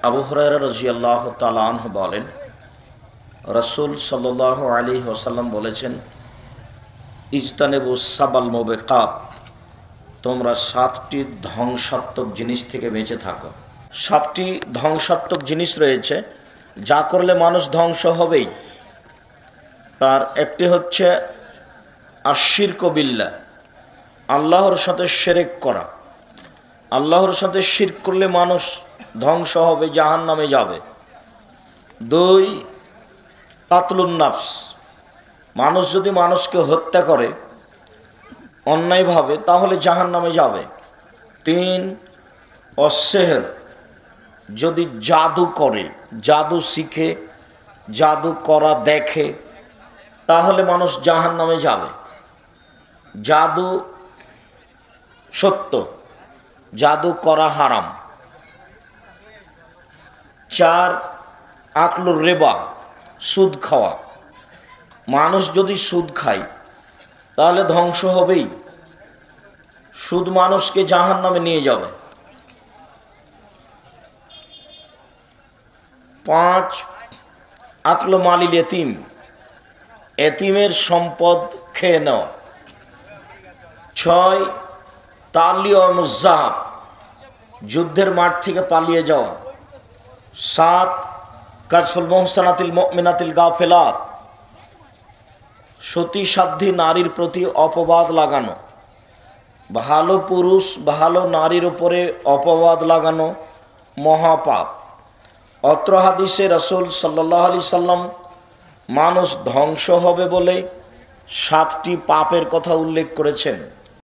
আবু হুরায়রা রাদিয়াল্লাহু তাআলা আনহু বলেন, রাসূল সাল্লাল্লাহু আলাইহি ওয়াসাল্লাম বলেছেন, ইজতানিবুস সাবাল মুবিকাত, তোমরা 7টি ধ্বংসাত্মক জিনিস থেকে বেঁচে থাকো। 7টি ধ্বংসাত্মক জিনিস রয়েছে যা করলে মানুষ ধ্বংস হবেই। তার একটি হচ্ছে আশিরকু বিল্লাহ, আল্লাহর সাথে শিরক করা। আল্লাহর সাথে শিরক করলে মানুষ ধ্বংস হবে, জাহান্নামে যাবে। 2, কাতলুন নাফস, মানুষ যদি মানুষকে হত্যা করে অন্যায়ভাবে তাহলে জাহান্নামে যাবে। 3, অসেহর, যদি জাদু করে, জাদু শিখে, জাদু করা দেখে তাহলে মানুষ জাহান্নামে যাবে। জাদু সত্য, জাদু করা হারাম। 4, আকলুর রিবা, সুদ খাওয়া। মানুষ যদি সুদ খায় তাহলে ধ্বংস হবেই। সুদ মানুষকে জাহান্নামে নিয়ে যাবে। 5, আকল মালিল এতিম, এতিমের সম্পদ খেয়ে নেওয়া। 6, তালিয়মুজ্জাহাব, যুদ্ধের মাঠ থেকে পালিয়ে যাওয়া। 7, কাজফুল মুহসানাতিল মুমিনাতিল গাফিলাত, সতী সাধ্বী নারীর প্রতি অপবাদ লাগানো। ভালো পুরুষ ভালো নারীর উপরে অপবাদ লাগানো মহাপাপ। অত্র হাদিসে রাসূল সাল্লাল্লাহু আলাইহি সাল্লাম মানুষ ধ্বংস হবে বলে 7টি পাপের কথা উল্লেখ করেছেন।